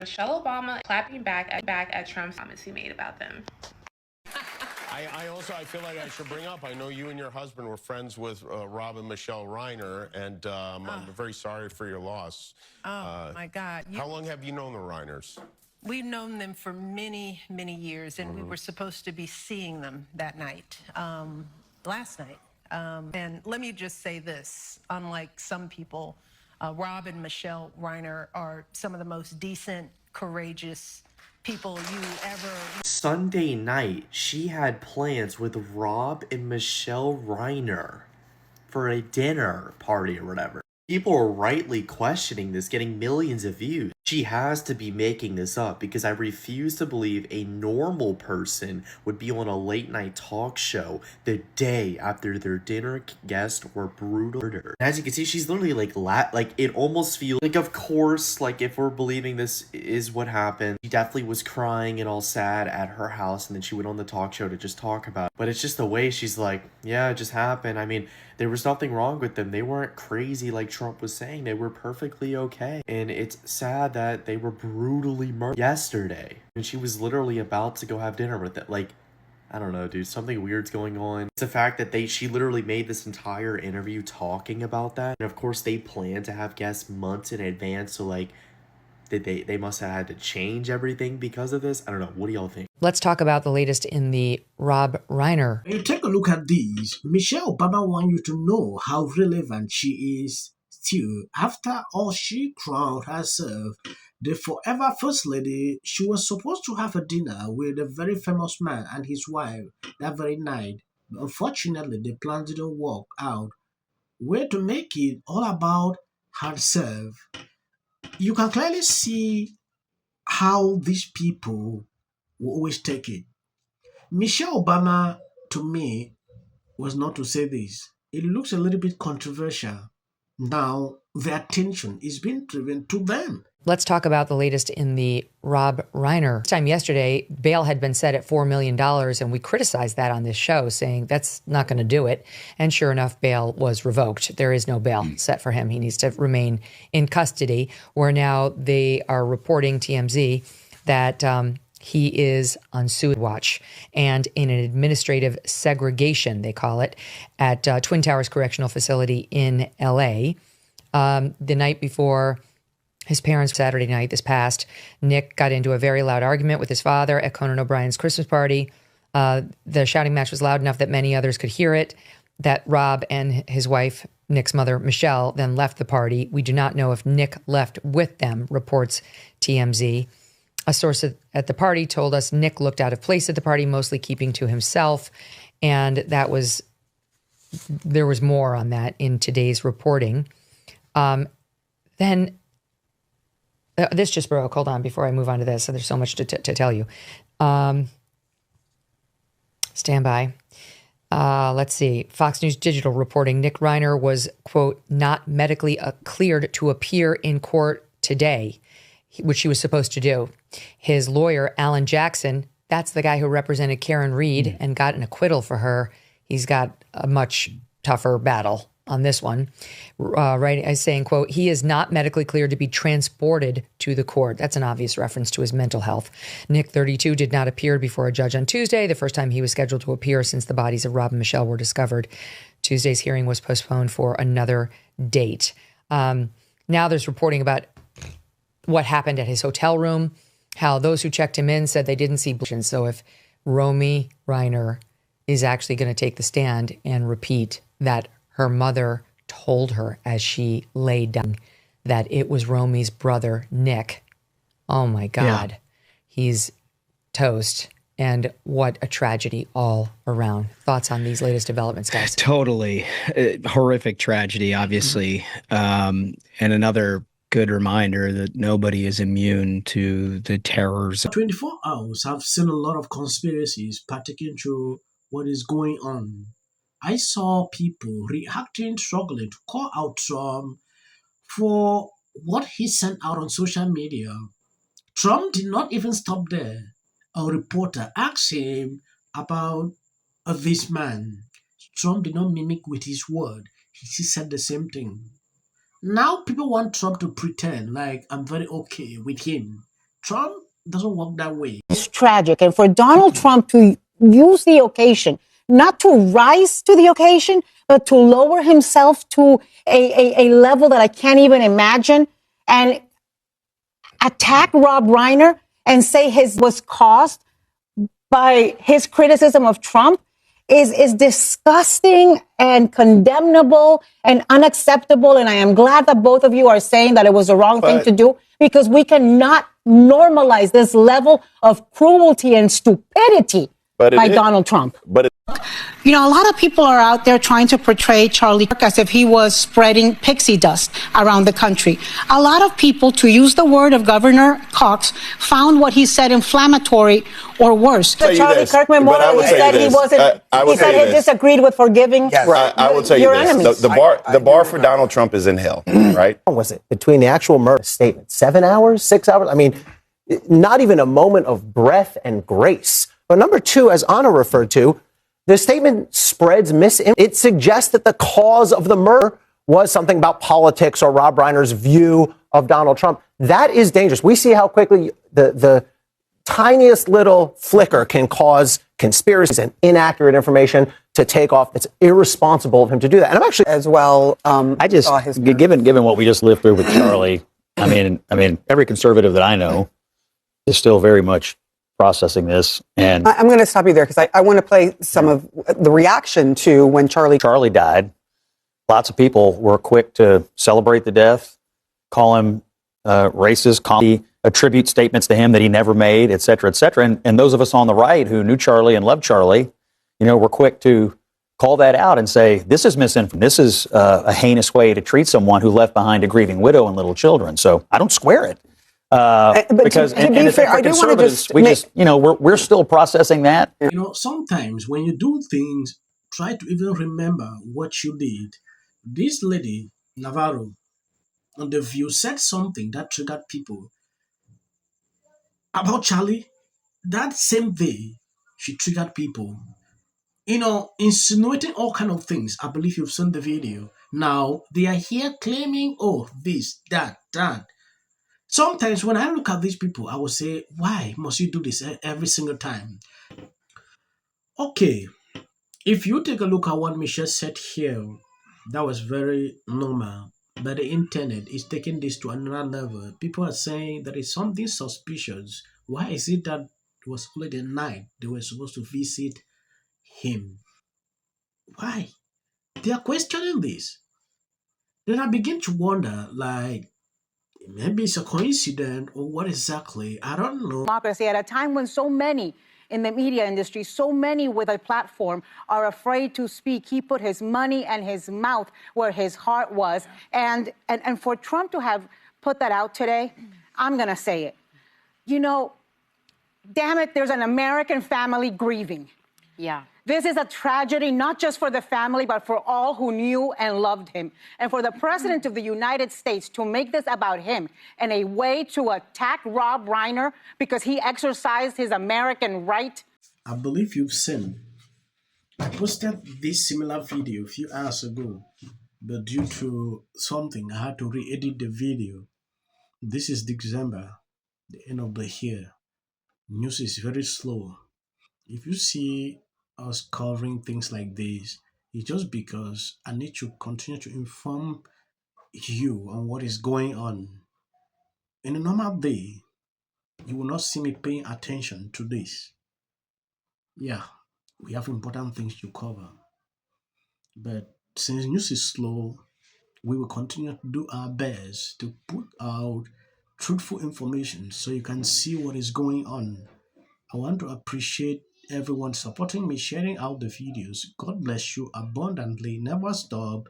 Michelle Obama clapping back at Trump's comments he made about them. I feel like I should bring up, I know you and your husband were friends with Rob and Michelle Reiner, and I'm very sorry for your loss. My God. How long have you known the Reiners? We've known them for many, many years, and we were supposed to be seeing them that night, last night. And let me just say this, unlike some people, Rob and Michelle Reiner are some of the most decent, courageous people you ever... Sunday night, she had plans with Rob and Michelle Reiner for a dinner party or whatever. People are rightly questioning this, getting millions of views. She has to be making this up because I refuse to believe a normal person would be on a late night talk show the day after their dinner guests were brutally murdered. As you can see, she's literally like it almost feels like, of course, like if we're believing this is what happened, she definitely was crying and all sad at her house, and then she went on the talk show to just talk about it. But it's just the way she's like, yeah, it just happened. I mean, there was nothing wrong with them. They weren't crazy like Trump was saying. They were perfectly okay. And it's sad that they were brutally murdered yesterday. And she was literally about to go have dinner with it. Like, I don't know, dude. Something weird's going on. It's the fact that she literally made this entire interview talking about that. And of course, they plan to have guests months in advance. So, like, they must have had to change everything because of this. I don't know. What do y'all think? Let's talk about the latest in the Rob Reiner. When you take a look at these, Michelle Obama wants you to know how relevant she is still. After all she crowned herself the forever First Lady, she was supposed to have a dinner with a very famous man and his wife that very night. Unfortunately, the plan didn't work out. Way to make it all about herself. You can clearly see how these people will always take it. Michelle Obama, to me, was not to say this. It looks a little bit controversial. Now, the attention is being driven to them. Let's talk about the latest in the Rob Reiner. This time yesterday, bail had been set at $4 million, and we criticized that on this show, saying that's not going to do it. And sure enough, bail was revoked. There is no bail set for him. He needs to remain in custody, where now they are reporting, TMZ, that he is on suicide watch and in an administrative segregation, they call it, at Twin Towers Correctional Facility in L.A. The night before his parents, Saturday night, this past, Nick got into a very loud argument with his father at Conan O'Brien's Christmas party. The shouting match was loud enough that many others could hear it, that Rob and his wife, Nick's mother, Michelle, then left the party. We do not know if Nick left with them, reports TMZ. A source at the party told us Nick looked out of place at the party, mostly keeping to himself. And there was more on that in today's reporting. Then this just broke. Hold on before I move on to this. So there's so much to tell you. Stand by. Let's see. Fox News Digital reporting Nick Reiner was, quote, not medically cleared to appear in court today, which he was supposed to do. His lawyer, Alan Jackson, that's the guy who represented Karen Reed and got an acquittal for her. He's got a much tougher battle on this one, right? Saying, quote, he is not medically cleared to be transported to the court. That's an obvious reference to his mental health. Nick, 32, did not appear before a judge on Tuesday, the first time he was scheduled to appear since the bodies of Rob and Michelle were discovered. Tuesday's hearing was postponed for another date. Now there's reporting about what happened at his hotel room, how those who checked him in said they didn't see bleach. So if Romy Reiner is actually going to take the stand and repeat that her mother told her as she lay down that it was Romy's brother, Nick. Oh my God. Yeah. He's toast. And what a tragedy all around. Thoughts on these latest developments, guys? Totally. Horrific tragedy, obviously. And another good reminder that nobody is immune to the terrors. 24 hours, I've seen a lot of conspiracies partaking through what is going on. I saw people reacting, struggling to call out Trump for what he sent out on social media. Trump did not even stop there. A reporter asked him about this man. Trump did not mimic with his word. He said the same thing. Now people want Trump to pretend like I'm very okay with him. Trump doesn't work that way. It's tragic. And for Donald Trump to use the occasion, not to rise to the occasion, but to lower himself to a level that I can't even imagine and attack Rob Reiner and say his was caused by his criticism of Trump is disgusting and condemnable and unacceptable. And I am glad that both of you are saying that it was the wrong thing to do, because we cannot normalize this level of cruelty and stupidity by Donald Trump. You know, a lot of people are out there trying to portray Charlie Kirk as if he was spreading pixie dust around the country. A lot of people, to use the word of Governor Cox, found what he said inflammatory or worse. The Charlie Kirk memorial, he said he wasn't, he said he disagreed with forgiving I will tell you this. enemies. The bar for Donald Trump is in hell, right? What was it? Between the actual murder statement, 7 hours, 6 hours? I mean, not even a moment of breath and grace. But number two, as Anna referred to, the statement spreads it suggests that the cause of the murder was something about politics or Rob Reiner's view of Donald Trump. That is dangerous. We see how quickly the tiniest little flicker can cause conspiracies and inaccurate information to take off. It's irresponsible of him to do that. And I'm actually as well. I just given what we just lived through with Charlie. I mean, every conservative that I know is still very much processing this. And I'm going to stop you there because I want to play some of the reaction to when Charlie died. Lots of people were quick to celebrate the death, call him racist, attribute statements to him that he never made, et cetera, et cetera. And those of us on the right who knew Charlie and loved Charlie, you know, were quick to call that out and say, this is misinformation. This is a heinous way to treat someone who left behind a grieving widow and little children. So I don't square it. Because to be fair, I do want to just we're still processing that. You know, sometimes when you do things, try to even remember what you did. This lady, Navarro, on The View, said something that triggered people about Charlie. That same day, she triggered people. You know, insinuating all kind of things. I believe you've seen the video. Now, they are here claiming, oh, this, that. Sometimes when I look at these people, I will say, why must you do this every single time? Okay, if you take a look at what Michelle said here, that was very normal. But the internet is taking this to another level. People are saying there is something suspicious. Why is it that it was only the night they were supposed to visit him? Why? They are questioning this. Then I begin to wonder, like, maybe it's a coincidence or what exactly? I don't know. Democracy at a time when so many in the media industry, so many with a platform are afraid to speak. He put his money and his mouth where his heart was. And for Trump to have put that out today, I'm going to say it. You know, damn it, there's an American family grieving. Yeah. This is a tragedy, not just for the family, but for all who knew and loved him. And for the President of the United States to make this about him and a way to attack Rob Reiner because he exercised his American right. I believe you've seen. I posted this similar video a few hours ago, but due to something, I had to re-edit the video. This is December, the end of the year. News is very slow. If you see us covering things like this, it's just because I need to continue to inform you on what is going on. In a normal day, you will not see me paying attention to this. Yeah, we have important things to cover. But since news is slow, we will continue to do our best to put out truthful information so you can see what is going on. I want to appreciate everyone supporting me, sharing out the videos. God bless you abundantly. Never stop.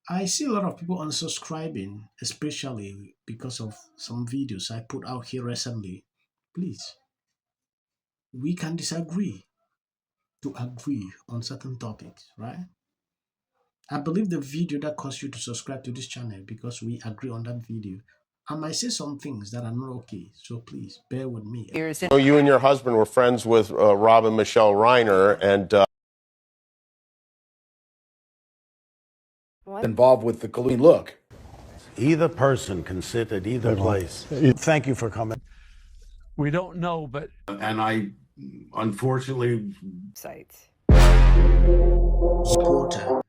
I see a lot of people unsubscribing, especially because of some videos I put out here recently. Please, we can disagree to agree on certain topics, right? I believe the video that caused you to subscribe to this channel because we agree on that video. I might say some things that are not okay, so please bear with me. You and your husband were friends with Rob and Michelle Reiner, and involved with the collusion. Look, either person can sit at either place. Thank you for coming. We don't know, but. And I, unfortunately. Sites. Reporter